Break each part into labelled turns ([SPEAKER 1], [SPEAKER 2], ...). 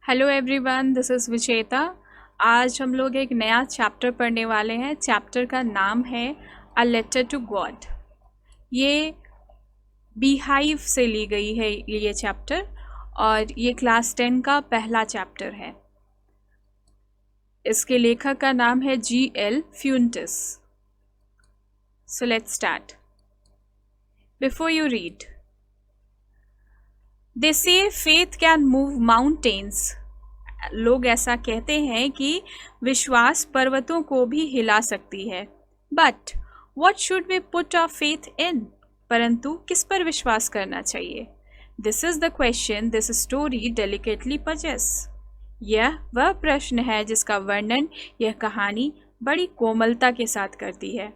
[SPEAKER 1] Hello everyone, this is विचेता। आज हम लोग एक नया चैप्टर पढ़ने वाले हैं। चैप्टर का नाम है अ लेटर टू गॉड। ये बीहाइव से ली गई है ये चैप्टर, और ये क्लास 10 का पहला चैप्टर है। इसके लेखक का नाम है G.L. फ्यूंटिस। So let's start. Before you read, they say faith can move mountains. लोग ऐसा कहते हैं कि विश्वास पर्वतों को भी हिला सकती है। But what should we put our faith in? परंतु किस पर विश्वास करना चाहिए? This is the question this story delicately poses. यह वह प्रश्न है जिसका वर्णन यह कहानी बड़ी कोमलता के साथ करती है।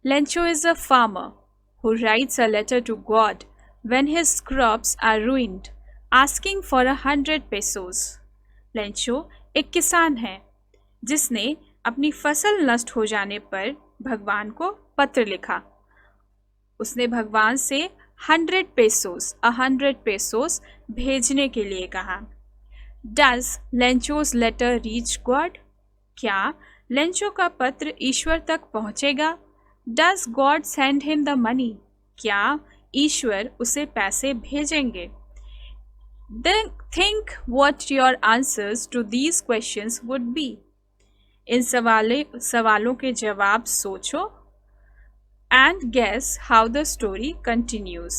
[SPEAKER 1] Lencho is a farmer who writes a letter to God when his crops are ruined, asking for 100 pesos. Lencho एक किसान है जिसने अपनी फसल नष्ट हो जाने पर भगवान को पत्र लिखा। उसने भगवान से 100 पेसोस भेजने के लिए कहा। Does लेंचो's letter reach God? क्या लेंचो का पत्र ईश्वर तक पहुंचेगा? Does God send him the money? क्या ईश्वर उसे पैसे भेजेंगे? Then think what your answers to these questions would be. इन सवालों के जवाब सोचो and guess how the story continues.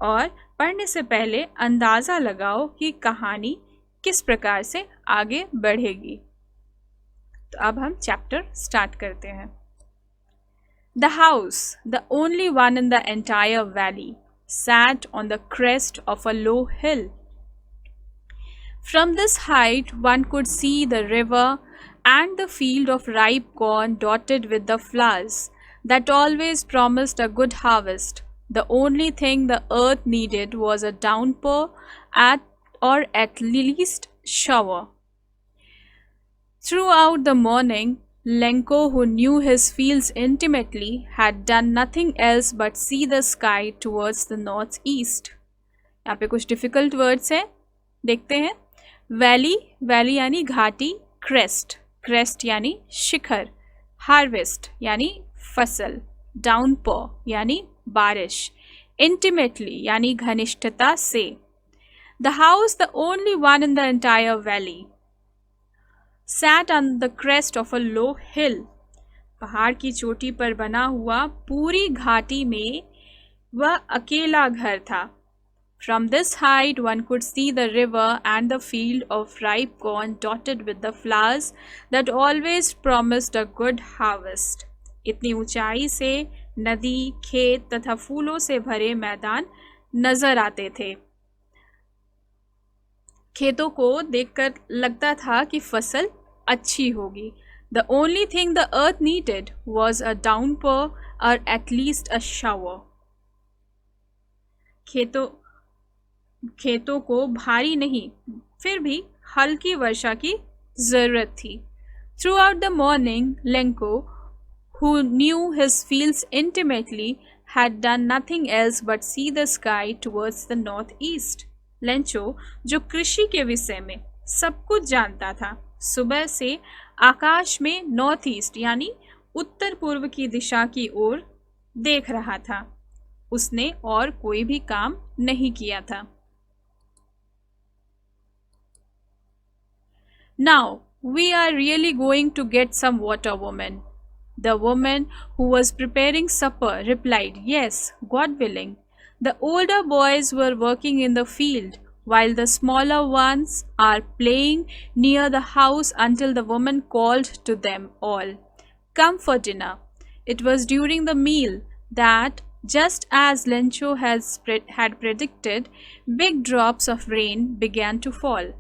[SPEAKER 1] और पढ़ने से पहले अंदाज़ा लगाओ कि कहानी किस प्रकार से आगे बढ़ेगी। तो अब हम चैप्टर स्टार्ट करते हैं। The house, the only one in the entire valley, sat on the crest of a low hill. From this height, one could see the river and the field of ripe corn dotted with the flowers that always promised a good harvest. The only thing the earth needed was a downpour or at least shower. Throughout the morning, Lenko, who knew his fields intimately, had done nothing else but see the sky towards the northeast. यहाँ पे कुछ difficult words हैं, देखते हैं। Valley, valley यानी घाटी। Crest, crest यानी शिखर। Harvest यानी फसल। डाउनपॉर यानी बारिश। इंटीमेटली यानी घनिष्ठता से। The house, the only one in the entire valley, sat on the crest of a low hill. पहाड़ की चोटी पर बना हुआ पूरी घाटी में वह अकेला घर था। From this height one could see the river and the field of ripe corn dotted with the flowers that always promised a good harvest. इतनी ऊंचाई से नदी, खेत तथा फूलों से भरे मैदान नजर आते थे। खेतों को देखकर लगता था कि फसल अच्छी होगी। The only thing the earth needed was a downpour or at least a shower. खेतों को भारी नहीं, फिर भी हल्की वर्षा की जरूरत थी। Throughout the morning, Lenko, who knew his fields intimately, had done nothing else but see the sky towards the northeast. Lencho, जो कृषि के विषय में सब कुछ जानता था, सुबह से आकाश में नॉर्थ ईस्ट यानी उत्तर पूर्व की दिशा की ओर देख रहा था। उसने और कोई भी काम नहीं किया था। Now we are really going to get some water, woman. The woman who was preparing supper replied, Yes, God willing. The older boys were working in the field, while the smaller ones are playing near the house until the woman called to them all, Come for dinner. It was during the meal that, just as Lencho had predicted, big drops of rain began to fall.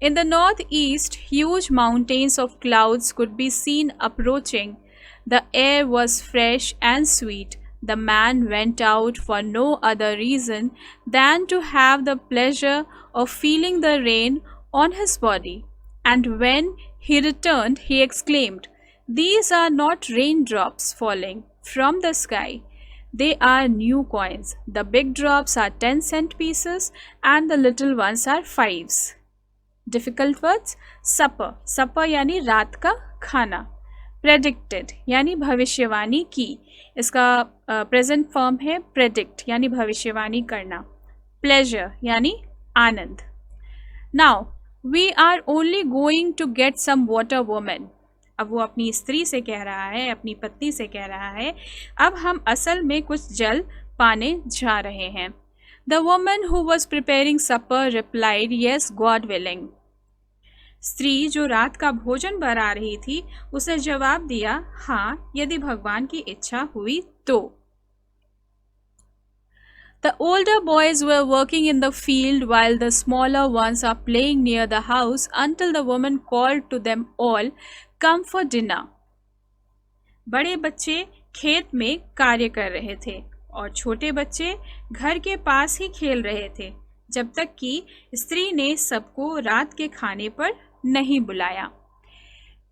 [SPEAKER 1] In the northeast, huge mountains of clouds could be seen approaching. The air was fresh and sweet. The man went out for no other reason than to have the pleasure of feeling the rain on his body. And when he returned, he exclaimed, These are not raindrops falling from the sky. They are new coins. The big drops are 10-cent pieces and the little ones are fives. Difficult words, supper, supper यानी रात का खाना, predicted यानी भविष्यवाणी की, इसका present form है predict यानी भविष्यवाणी करना, प्लेजर यानी आनंद। Now we are only going to get some water woman, अब वो अपनी स्त्री से कह रहा है, अपनी पत्नी से कह रहा है, अब हम असल में कुछ जल पाने जा रहे हैं। The woman who was preparing supper replied yes God willing, स्त्री जो रात का भोजन बना रही थी उसे जवाब दिया, हाँ यदि भगवान की इच्छा हुई तो। The older boys were working in the field while the smaller ones are playing near the house until the woman called to them all, come for dinner. बड़े बच्चे खेत में कार्य कर रहे थे और छोटे बच्चे घर के पास ही खेल रहे थे, जब तक कि स्त्री ने सबको रात के खाने पर नहीं बुलाया।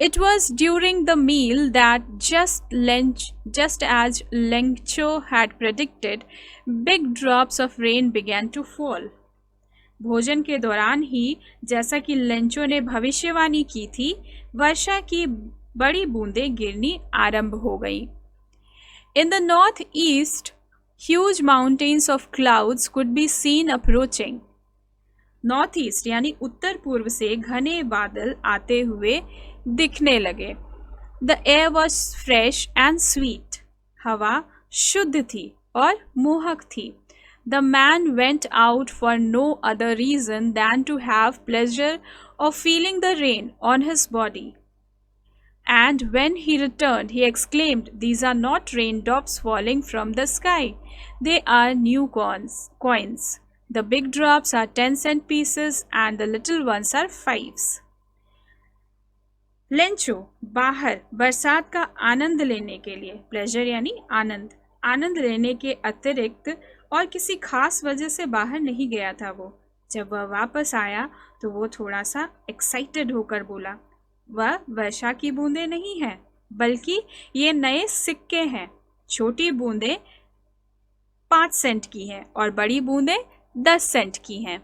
[SPEAKER 1] It was during the meal that just as Lencho had predicted, big drops of rain began to fall. भोजन के दौरान ही, जैसा कि लेंचो ने भविष्यवाणी की थी, वर्षा की बड़ी बूंदें गिरनी आरंभ हो गई। In the northeast, huge mountains of clouds could be seen approaching. North east यानी उत्तर पूर्व से घने बादल आते हुए दिखने लगे। The air was fresh and sweet, हवा शुद्ध थी और मोहक थी। The man went out for no other reason than to have pleasure of feeling the rain on his body, and when he returned he exclaimed, these are not raindrops falling from the sky, they are new coins. The big drops are 10-cent pieces and the little ones are 5s. Lencho बाहर बरसात का आनंद लेने के लिए, pleasure यानी आनंद, आनंद लेने के अतिरिक्त और किसी खास वजह से बाहर नहीं गया था। वो जब वह वापस आया तो वो थोड़ा सा एक्साइटेड होकर बोला, वह वर्षा की बूंदें नहीं हैं, बल्कि ये नए सिक्के हैं। छोटी बूंदें 5 सेंट की हैं और बड़ी बूंदें 10 सेंट की हैं।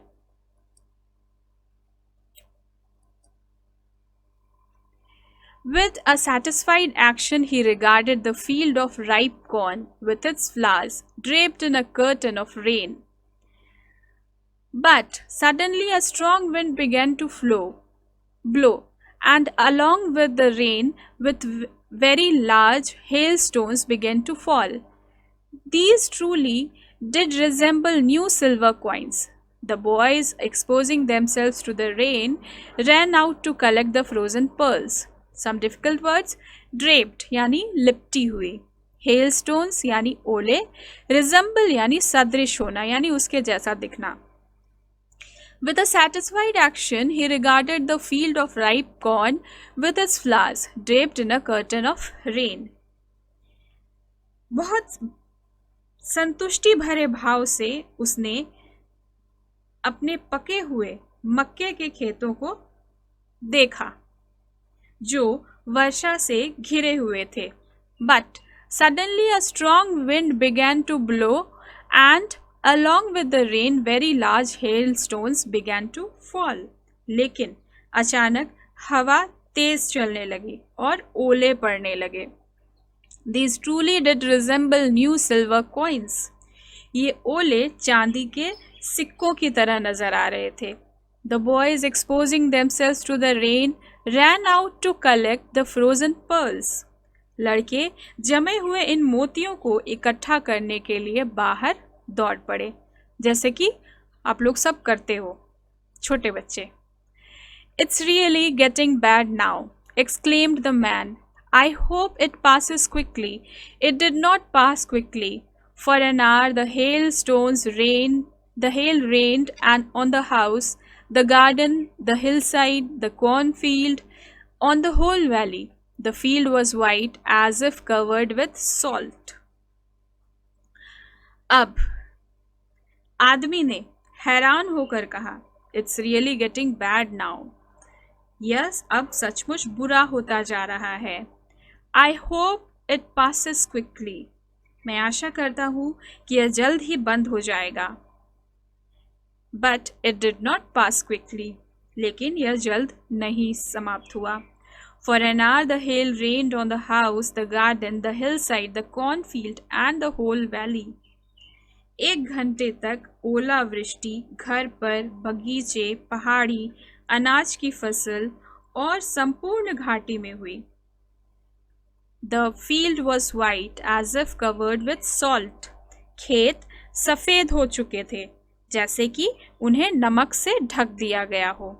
[SPEAKER 1] With a satisfied action, he regarded the field of ripe corn with its flowers draped in a curtain of rain. But suddenly a strong wind began to blow, and along with the rain, with very large hailstones began to fall. These truly did resemble new silver coins. The boys, exposing themselves to the rain, ran out to collect the frozen pearls. Some difficult words, draped यानी लिपटी हुई, hailstones यानी ओले, resemble यानी सदृश होना यानी उसके जैसा दिखना। With a satisfied action, he regarded the field of ripe corn with its flowers draped in a curtain of rain. बहुत संतुष्टि भरे भाव से उसने अपने पके हुए मक्के के खेतों को देखा जो वर्षा से घिरे हुए थे। But suddenly a strong wind began to blow and along with the rain very large hailstones began to fall. लेकिन अचानक हवा तेज चलने लगी और ओले पड़ने लगे। These truly did resemble new silver coins. ये ओले चांदी के सिक्कों की तरह नजर आ रहे थे। The boys, exposing themselves to the rain, ran out to collect the frozen pearls. लड़के जमे हुए इन मोतियों को इकट्ठा करने के लिए बाहर दौड़ पड़े, जैसे कि आप लोग सब करते हो, छोटे बच्चे। It's really getting bad now, exclaimed the man. I hope it passes quickly. It did not pass quickly. For an hour the hail rained and on the house, the garden, the hillside, the cornfield, on the whole valley. The field was white as if covered with salt. अब आदमी ने हैरान होकर कहा, It's really getting bad now. Yes, अब सचमुच बुरा होता जा रहा है। I hope it passes quickly. मैं आशा करता हूँ कि यह जल्द ही बंद हो जाएगा। But it did not pass quickly. लेकिन यह जल्द नहीं समाप्त हुआ. For an hour the hail rained on the house, the garden, the hillside, the cornfield and the whole valley. 1 घंटे तक ओलावृष्टि घर पर, बगीचे, पहाड़ी, अनाज की फसल और संपूर्ण घाटी में हुई. The field was white as if covered with salt. खेत सफेद हो चुके थे, जैसे कि उन्हें नमक से ढक दिया गया हो.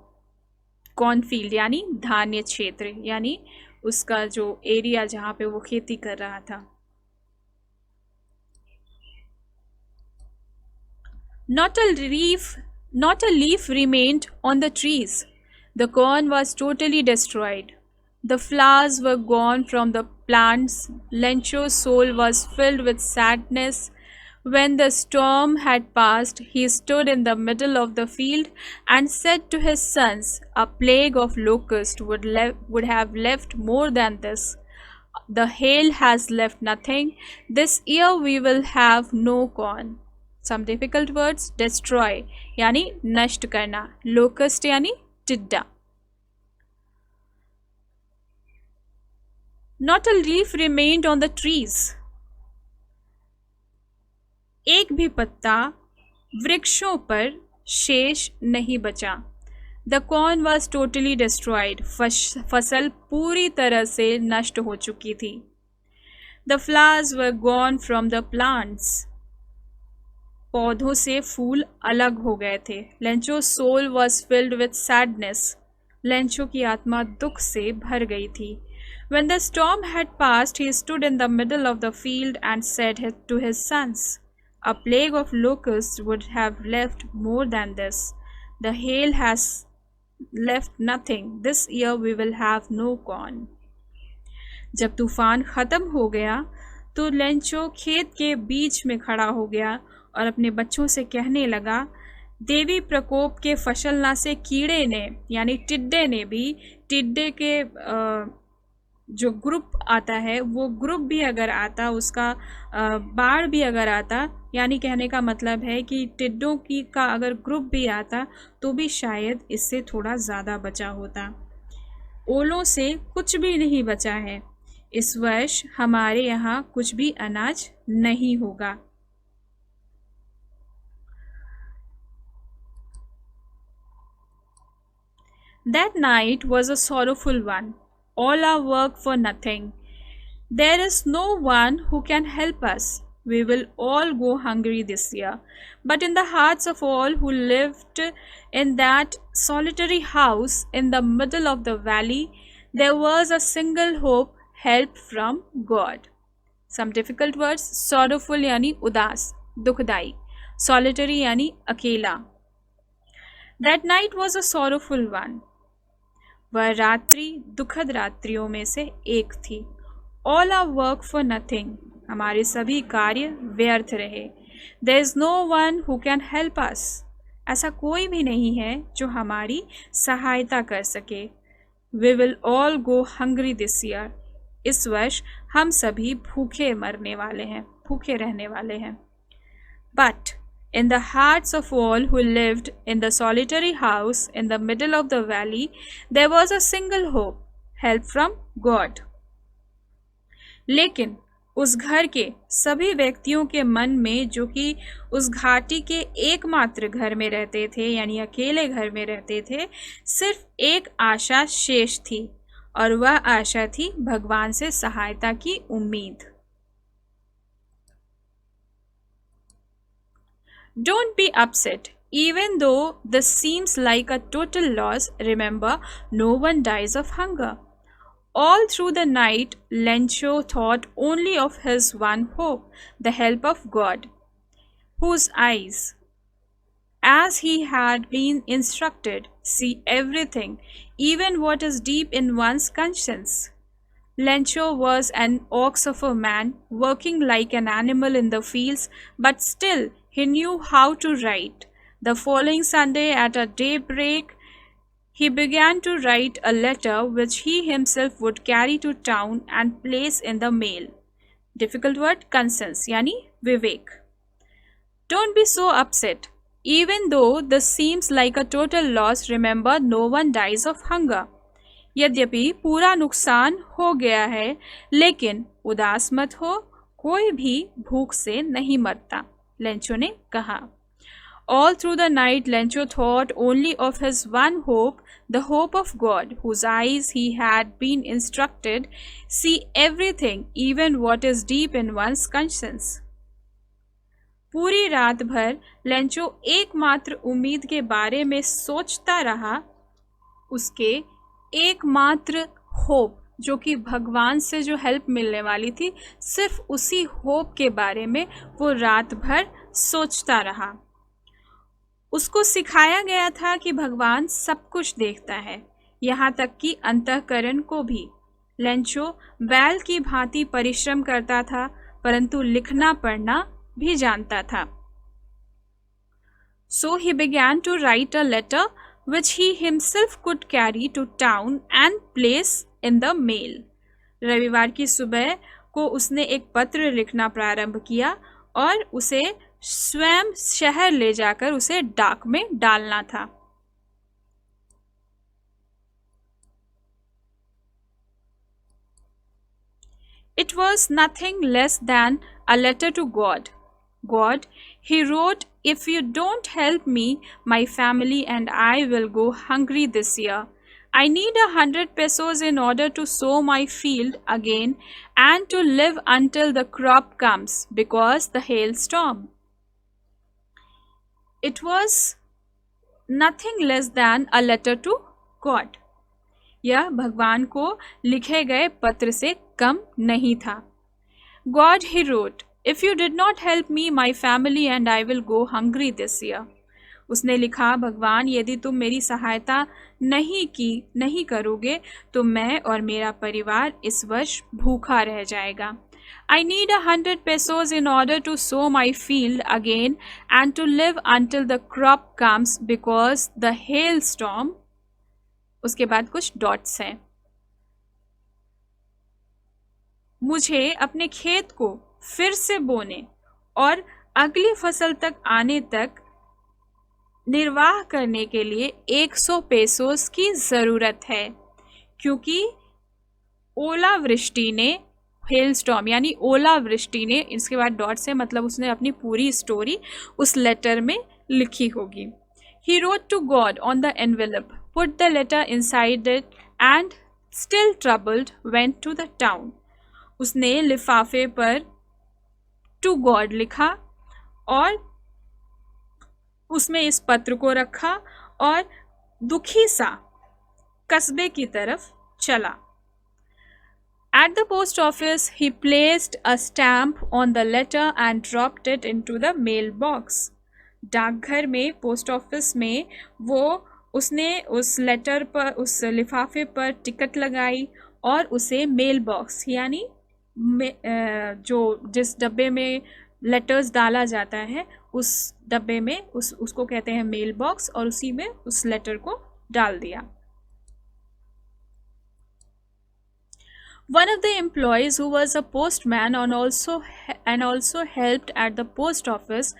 [SPEAKER 1] कॉर्नफील्ड यानी धान्य क्षेत्र, यानी उसका जो एरिया जहाँ पे वो खेती कर रहा था. Not a leaf remained on the trees. The corn was totally destroyed. The flowers were gone from the plants. Lencho's soul was filled with sadness. When the storm had passed, he stood in the middle of the field and said to his sons, "A plague of locusts would have left more than this. The hail has left nothing. This year we will have no corn." Some difficult words. Destroy यानी नष्ट करना, locust यानी टिड्डा. Not a leaf remained on the trees. एक भी पत्ता वृक्षों पर शेष नहीं बचा. The corn was totally destroyed. फसल पूरी तरह से नष्ट हो चुकी थी. The flowers were gone from the plants. पौधों से फूल अलग हो गए थे. Lencho's soul was filled with sadness. Lencho की आत्मा दुख से भर गई थी. When the storm had passed, he stood in the middle of the field and said to his sons, "A plague of locusts would have left more than this. The hail has left nothing. This year we will have no corn." जब तूफान खत्म हो गया तो Lencho खेत के बीच में खड़ा हो गया और अपने बच्चों से कहने लगा, देवी प्रकोप के फसलना से कीड़े ने यानी टिड्डे ने भी, टिड्डे के जो ग्रुप आता है वो ग्रुप भी अगर आता, उसका बाढ़ भी अगर आता, यानी कहने का मतलब है कि टिड्डों की का अगर ग्रुप भी आता तो भी शायद इससे थोड़ा ज़्यादा बचा होता. ओलों से कुछ भी नहीं बचा है. इस वर्ष हमारे यहाँ कुछ भी अनाज नहीं होगा. That night was a sorrowful one. All our work for nothing. There is no one who can help us. We will all go hungry this year. But in the hearts of all who lived in that solitary house in the middle of the valley, there was a single hope, help from God. Some difficult words. Sorrowful यानी उदास, दुखदाई. Solitary यानी अकेला. That night was a sorrowful one. वह रात्रि दुखद रात्रियों में से एक थी. All our work for nothing. हमारे सभी कार्य व्यर्थ रहे. There is no one who can help us. ऐसा कोई भी नहीं है जो हमारी सहायता कर सके. We will all go hungry this year. इस वर्ष हम सभी भूखे मरने वाले हैं, भूखे रहने वाले हैं. But in the hearts of all who lived in the solitary house in the middle of the valley, there was a single hope, help from God. लेकिन उस घर के सभी व्यक्तियों के मन में, जो कि उस घाटी के एकमात्र घर में रहते थे, यानी अकेले घर में रहते थे, सिर्फ एक आशा शेष थी, और वह आशा थी भगवान से सहायता की उम्मीद. Don't be upset. Even though this seems like a total loss, remember, no one dies of hunger. All through the night, Lencho thought only of his one hope, the help of God, whose eyes, as he had been instructed, see everything, even what is deep in one's conscience. Lencho was an ox of a man, working like an animal in the fields, but still he knew how to write. The following Sunday at a daybreak, he began to write a letter which he himself would carry to town and place in the mail. Difficult word, conscience, यानी विवेक. Don't be so upset. Even though this seems like a total loss, remember no one dies of hunger. यद्यपि पूरा नुकसान हो गया है, लेकिन उदास मत हो, कोई भी भूख से नहीं मरता, लेंचो ने कहा। All through the night, Lencho thought only of his one hope, the hope of God, whose eyes he had been instructed see everything, even what is deep in one's conscience. पूरी रात भर Lencho एकमात्र उम्मीद के बारे में सोचता रहा, उसके एकमात्र होप जो कि भगवान से जो हेल्प मिलने वाली थी, सिर्फ उसी होप के बारे में वो रात भर सोचता रहा। उसको सिखाया गया था कि भगवान सब कुछ देखता है, यहाँ तक कि अंतःकरण को भी। लेंचो बैल की भांति परिश्रम करता था, परंतु लिखना पढ़ना भी जानता था। So he began to write a letter which he himself could carry to town and place in the mail. रविवार की सुबह को उसने एक पत्र लिखना प्रारंभ किया और उसे स्वयं शहर ले जाकर उसे डाक में डालना था। It was nothing less than a letter to God. God, he wrote, if you don't help me, my family and I will go hungry this year. I need 100 pesos in order to sow my field again and to live until the crop comes because the hailstorm. It was nothing less than a letter to God. यह भगवान को लिखे गए पत्र से कम नहीं था। God, he wrote, if you did not help me, my family and I will go hungry this year. उसने लिखा, भगवान यदि तुम मेरी सहायता नहीं करोगे तो मैं और मेरा परिवार इस वर्ष भूखा रह जाएगा। I need 100 pesos in order to sow my field again and to live until the crop comes because the hailstorm. उसके बाद कुछ डॉट्स हैं। मुझे अपने खेत को फिर से बोने और अगली फसल तक आने तक निर्वाह करने के लिए 100 पेसोस की ज़रूरत है, क्योंकि ओलावृष्टि ने, हेलस्टॉर्म यानी ओलावृष्टि ने, इसके बाद डॉट से मतलब उसने अपनी पूरी स्टोरी उस लेटर में लिखी होगी। He wrote to God on the envelope, put the letter inside it and still troubled went to the town. उसने लिफाफे पर to God लिखा और उसमें इस पत्र को रखा और दुखी सा कस्बे की तरफ चला। At the post office, he placed a stamp on the letter and dropped it into the mailbox. डाकघर में, पोस्ट ऑफिस में उसने उस लेटर पर, उस लिफाफे पर टिकट लगाई और उसे मेल बॉक्स यानी जो जिस डब्बे में लेटर्स डाला जाता है उस डब्बे में उसको कहते हैं मेल बॉक्स, और उसी में उस लेटर को डाल दिया। One of the employees who was a postman and also helped at the post office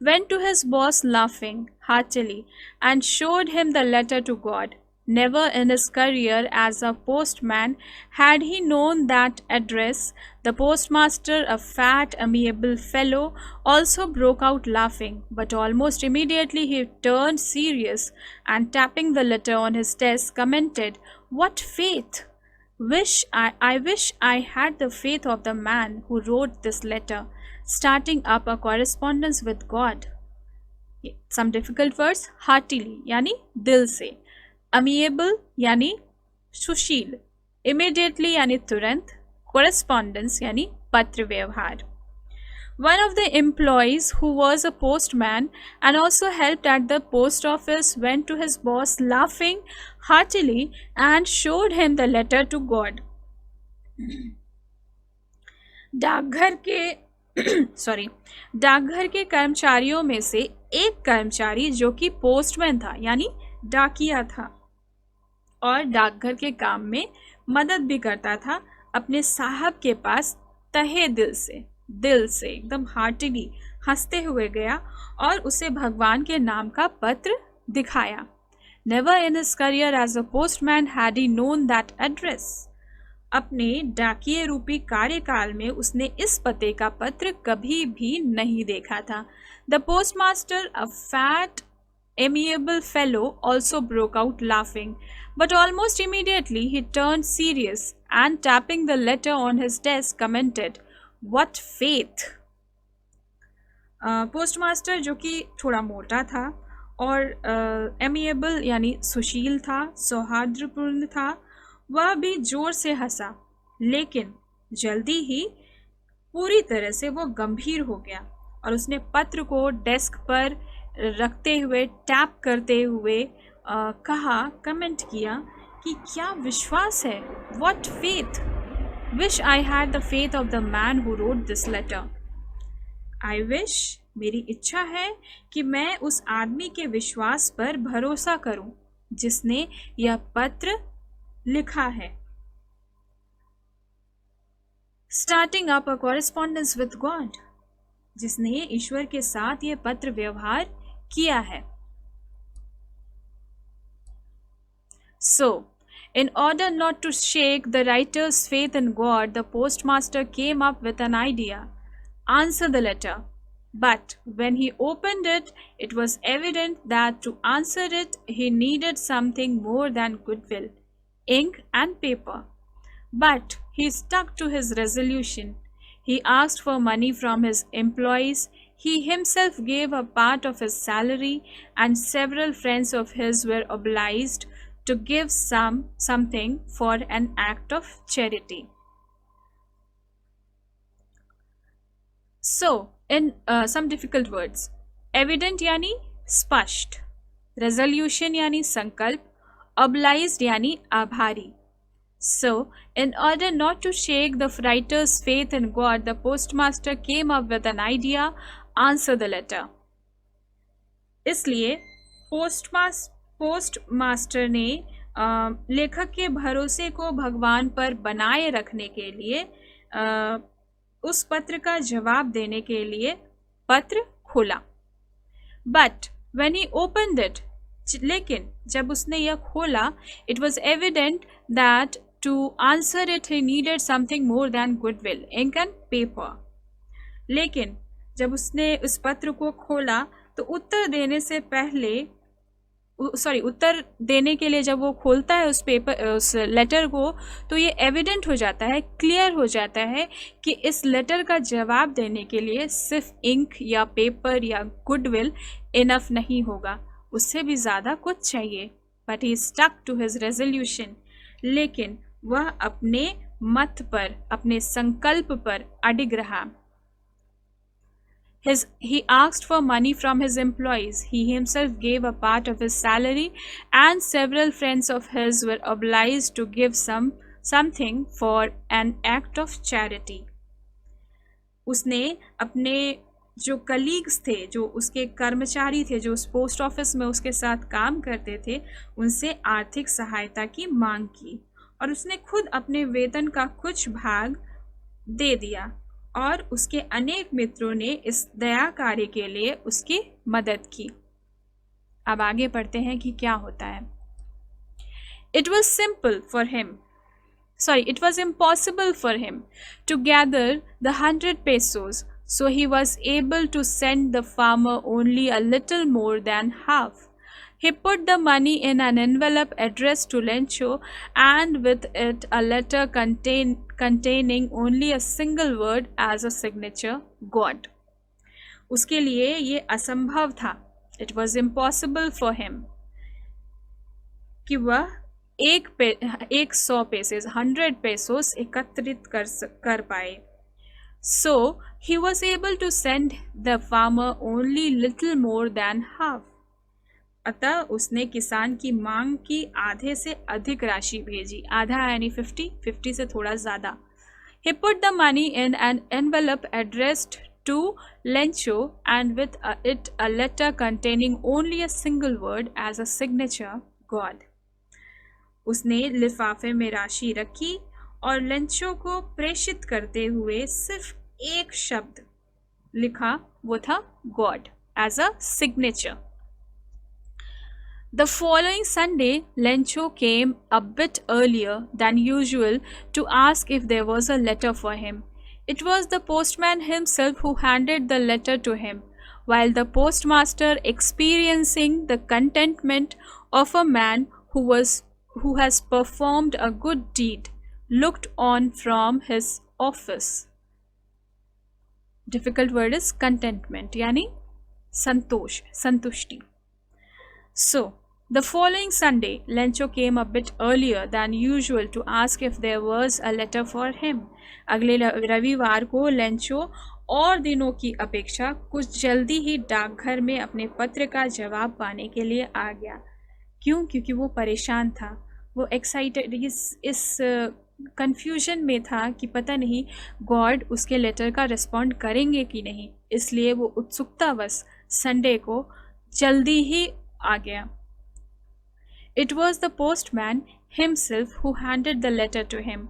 [SPEAKER 1] went to his boss laughing heartily and showed him the letter to God. Never in his career as a postman had he known that address. The postmaster, a fat, amiable fellow, also broke out laughing, but almost immediately he turned serious and tapping the letter on his desk commented, "What faith! I wish I had the faith of the man who wrote this letter, starting up a correspondence with God." Some difficult words. Heartily यानी दिल से, amiable यानी सुशील, immediately यानी तुरंत, correspondence यानी पत्र व्यवहार। One of the employees who was a postman and also helped at the post office went to his boss laughing heartily and showed him the letter to God. डाकघर के कर्मचारियों में से एक कर्मचारी जो कि पोस्टमैन था यानी डाकिया था और डाकघर के काम में मदद भी करता था, अपने साहब के पास तहे दिल से एकदम हार्टिली हंसते हुए गया और उसे भगवान के नाम का पत्र दिखाया। Never in his career as a postman had he known that address. अपने डाकिये रूपी कार्यकाल में उसने इस पते का पत्र कभी भी नहीं देखा था। The postmaster, a fat, amiable fellow, also broke out laughing, but almost immediately he turned serious and tapping the letter on his desk commented, "What faith!" Postmaster जो कि थोड़ा मोटा था और एमिएबल यानी सुशील था, सौहार्दपूर्ण था, वह भी जोर से हंसा, लेकिन जल्दी ही पूरी तरह से वो गंभीर हो गया और उसने पत्र को डेस्क पर रखते हुए टैप करते हुए कहा, कमेंट किया कि क्या विश्वास है, what faith, wish I had the faith of the man who wrote this letter. I wish, मेरी इच्छा है कि मैं उस आदमी के विश्वास पर भरोसा करूं जिसने यह पत्र लिखा है। Starting up a correspondence with God, जिसने ईश्वर के साथ यह पत्र व्यवहार किया है। So, in order not to shake the writer's faith in God, the postmaster came up with an idea. Answer the letter. But when he opened it, it was evident that to answer it, he needed something more than goodwill, ink and paper. But he stuck to his resolution. He asked for money from his employees. He himself gave a part of his salary, and several friends of his were obliged to give something for an act of charity. So, in some difficult words, evident यानी स्पष्ट, resolution यानी संकल्प, obliged यानी आभारी. So, in order not to shake the writer's faith in God, the postmaster came up with an idea, answer the letter. इसलिए postmaster ने लेखक के भरोसे को भगवान पर बनाए रखने के लिए उस पत्र का जवाब देने के लिए पत्र खोला। But when he opened it, लेकिन जब उसने यह खोला, it was evident that to answer it he needed something more than goodwill, ink and paper. लेकिन जब उसने उस पत्र को खोला तो उत्तर देने के लिए जब वो खोलता है उस लेटर को, तो ये एविडेंट हो जाता है, क्लियर हो जाता है कि इस लेटर का जवाब देने के लिए सिर्फ इंक या पेपर या गुडविल इनफ नहीं होगा, उससे भी ज़्यादा कुछ चाहिए। But he stuck to his resolution, लेकिन वह अपने मत पर, अपने संकल्प पर अडिग रहा। He asked for money from his employees. He himself gave a part of his salary, and several friends of his were obliged to give something for an act of charity. उसने अपने जो कलीग्स थे, जो उसके कर्मचारी थे, जो उस पोस्ट ऑफिस में उसके साथ काम करते थे, उनसे आर्थिक सहायता की मांग की और उसने खुद अपने वेतन का कुछ भाग दे दिया और उसके अनेक मित्रों ने इस दया कार्य के लिए उसकी मदद की। अब आगे पढ़ते हैं कि क्या होता है। It was impossible for him to gather the 100 pesos, so he was able to send the farmer only a little more than half. He put the money in an envelope addressed to Lencho, and with it a letter containing only a single word as a signature, God. उसके लिए ये असंभव था, it was impossible for him, कि वह 100 पैसे 100 pesos एकत्रित कर पाए. So he was able to send the farmer only little more than half. अतः उसने किसान की मांग की आधे से अधिक राशि भेजी, आधा यानी 50 से थोड़ा ज़्यादा. He put the money in an envelope addressed to Lencho, and with it a letter containing only a single word as a signature, God. उसने लिफाफे में राशि रखी और लेंचो को प्रेषित करते हुए सिर्फ एक शब्द लिखा वो था God as a signature. The following Sunday, Lencho came a bit earlier than usual to ask if there was a letter for him. It was the postman himself who handed the letter to him, while the postmaster, experiencing the contentment of a man who has performed a good deed, looked on from his office. Difficult word is contentment, यानी संतोष, संतुष्टि. So, the following Sunday, Lencho came a bit earlier than usual to ask if there was a letter for him. अगले रविवार को Lencho और दिनों की अपेक्षा कुछ जल्दी ही डाकघर में अपने पत्र का जवाब पाने के लिए आ गया. क्यों? क्योंकि वो परेशान था. वो एक्साइटेड, इस कंफ्यूजन में था कि पता नहीं गॉड उसके लेटर का रिस्पॉन्ड करेंगे कि नहीं. इसलिए वो उत्सुकतावश संडे को जल्दी ही आ गया. It was the postman himself who handed the letter to him,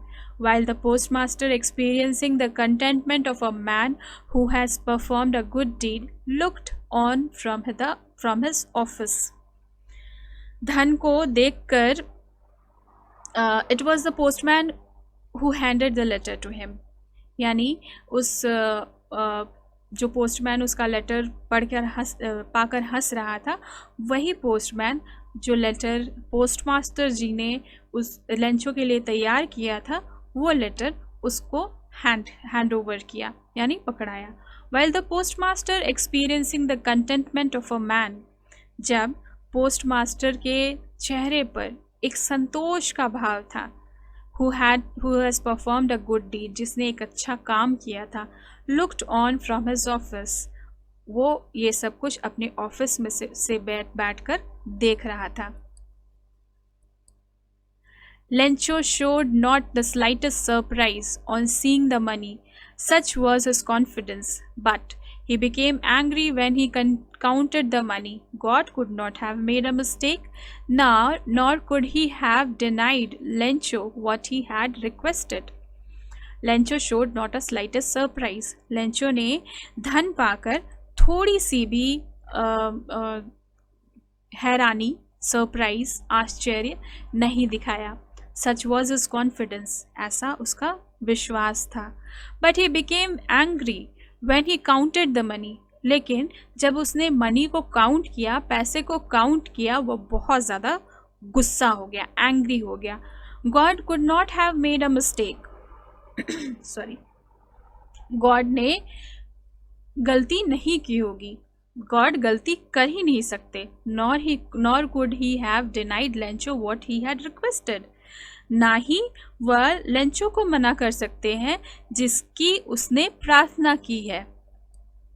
[SPEAKER 1] while the postmaster, experiencing the contentment of a man who has performed a good deed, looked on from his office. धन को देखकर it was the postman who handed the letter to him. यानी उस जो postman उसका letter पाकर हंस रहा था, वही पोस्टमैन जो लेटर पोस्टमास्टर जी ने उस लेंचो के लिए तैयार किया था, वो लेटर उसको हैंड ओवर किया, यानी पकड़ाया. While the postmaster experiencing the containment of a man, जब पोस्टमास्टर के चेहरे पर एक संतोष का भाव था. who has performed a good deed, जिसने एक अच्छा काम किया था. looked on from his office, वो ये सब कुछ अपने ऑफिस में से बैठ कर देख रहा था. Lencho showed not the slightest surprise on seeing the money. Such was his confidence, but he became angry when he counted the money. God could not have made a mistake, nor could he have denied Lencho what he had requested. Lencho showed not a slightest surprise. Lencho ने धन पाकर थोड़ी सी भी हैरानी, surprise, आश्चर्य नहीं दिखाया. Such was his confidence, ऐसा उसका विश्वास था. But he became angry when he counted the money. लेकिन जब उसने मनी को काउंट किया, पैसे को काउंट किया, वो बहुत ज़्यादा गुस्सा हो गया, एंग्री हो गया. God could not have made a mistake. Sorry, God ने गलती नहीं की होगी. गॉड गलती कर ही नहीं सकते. Nor could he have denied Lencho what he had requested, ना ही वह लेंचो को मना कर सकते हैं जिसकी उसने प्रार्थना की है.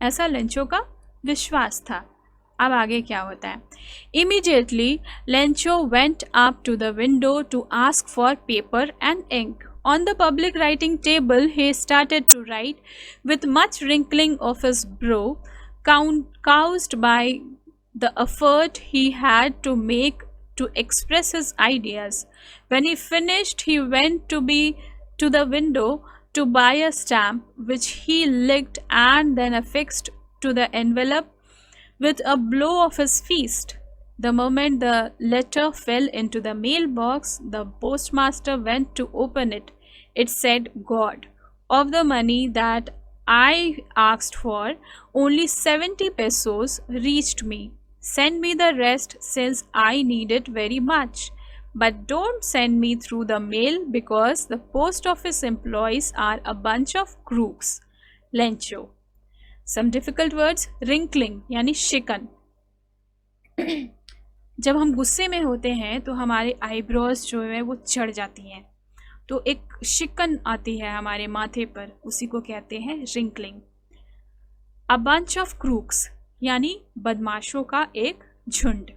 [SPEAKER 1] ऐसा लेंचो का विश्वास था. अब आगे क्या होता है? Immediately Lencho went up to the window to ask for paper and ink. On the public writing table, he started to write with much wrinkling of his brow, caused by the effort he had to make to express his ideas. When he finished, he went to the window to buy a stamp, which he licked and then affixed to the envelope with a blow of his fist. The moment the letter fell into the mailbox, the postmaster went to open it. It said, God, of the money that I asked for, only 70 pesos reached me. Send me the rest since I need it very much. But don't send me through the mail because the post office employees are a bunch of crooks. Lencho. Some difficult words. Wrinkling यानी शिकन. जब हम गुस्से में होते हैं तो हमारे आईब्रोज जो है वो चढ़ जाती हैं, तो एक शिकन आती है हमारे माथे पर, उसी को कहते हैं wrinkling. A bunch of crooks यानी बदमाशों का एक झुंड.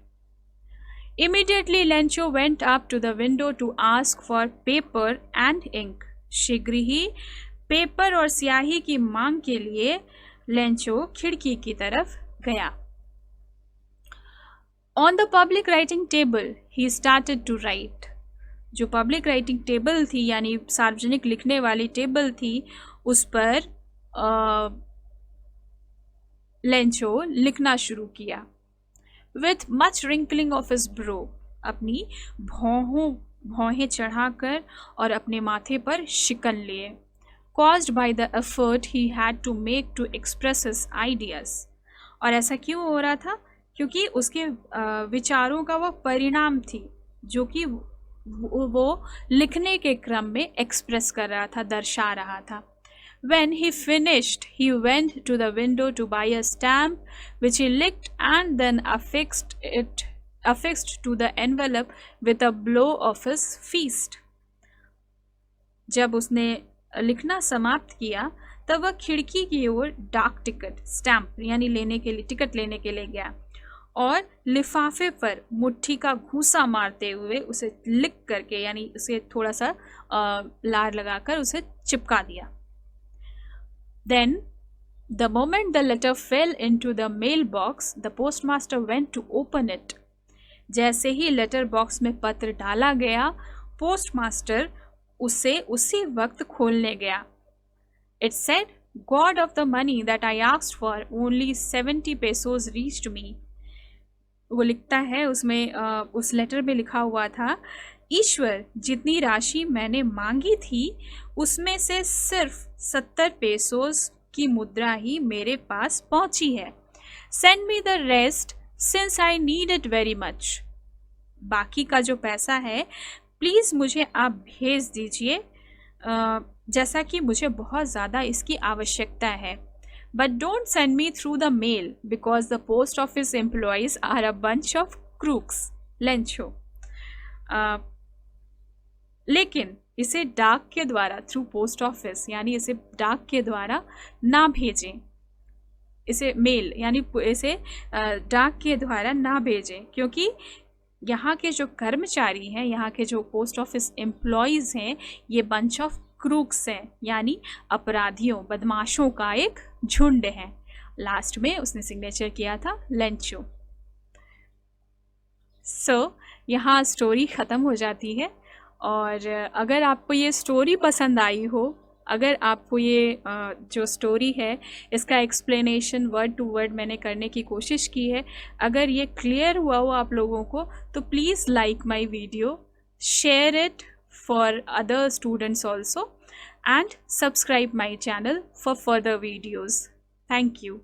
[SPEAKER 1] Immediately Lencho went up to the window to ask for paper and ink. शीघ्र ही पेपर और स्याही की मांग के लिए लेंचो खिड़की की तरफ गया. On the public writing table, he started to write. जो पब्लिक राइटिंग टेबल थी यानी सार्वजनिक लिखने वाली टेबल थी, उस पर लेंचो लिखना शुरू किया। With much wrinkling of his brow, अपनी भौहें चढ़ाकर और अपने माथे पर शिकन लिए। Caused by the effort he had to make to express his ideas. और ऐसा क्यों हो रहा था? क्योंकि उसके विचारों का वो परिणाम थी जो कि वो लिखने के क्रम में एक्सप्रेस कर रहा था, दर्शा रहा था। When he finished, he went to the window to buy a stamp, which he licked and then affixed to the envelope with a blow of his fist. जब उसने लिखना समाप्त किया तब वह खिड़की की ओर डाक टिकट स्टैम्प यानी टिकट लेने के लिए गया और लिफाफे पर मुट्ठी का घूसा मारते हुए उसे लिख करके यानी उसे थोड़ा सा लार लगाकर उसे चिपका दिया। Then, the moment the letter fell into the mailbox, the postmaster went to open it. जैसे ही लेटर बॉक्स में पत्र डाला गया, पोस्टमास्टर उसे उसी वक्त खोलने गया। It said, God of the money that I asked for, only 70 pesos reached me. वो लिखता है उसमें उस लेटर में लिखा हुआ था, ईश्वर, जितनी राशि मैंने मांगी थी उसमें से सिर्फ 70 पेसोस की मुद्रा ही मेरे पास पहुंची है। Send me the rest since I need it very much. बाकी का जो पैसा है प्लीज़ मुझे आप भेज दीजिए, जैसा कि मुझे बहुत ज़्यादा इसकी आवश्यकता है। But don't send me through the mail because the post office employees are a bunch of crooks. Lencho. लेकिन इसे डाक के द्वारा थ्रू पोस्ट ऑफिस यानी इसे डाक के द्वारा ना भेजें, इसे मेल यानी इसे डाक के द्वारा ना भेजें, क्योंकि यहाँ के जो कर्मचारी हैं, यहाँ के जो पोस्ट ऑफिस एम्प्लॉयज़ हैं, ये बंच ऑफ क्रूक्स हैं यानी अपराधियों, बदमाशों का एक झुंड है। लास्ट में उसने सिग्नेचर किया था लेंचो। यहाँ स्टोरी ख़त्म हो जाती है। और अगर आपको ये स्टोरी पसंद आई हो, अगर आपको ये जो स्टोरी है इसका एक्सप्लेनेशन वर्ड टू वर्ड मैंने करने की कोशिश की है, अगर ये क्लियर हुआ हो आप लोगों को, तो please like my video, share it for other students also, and subscribe my channel for further videos. Thank you.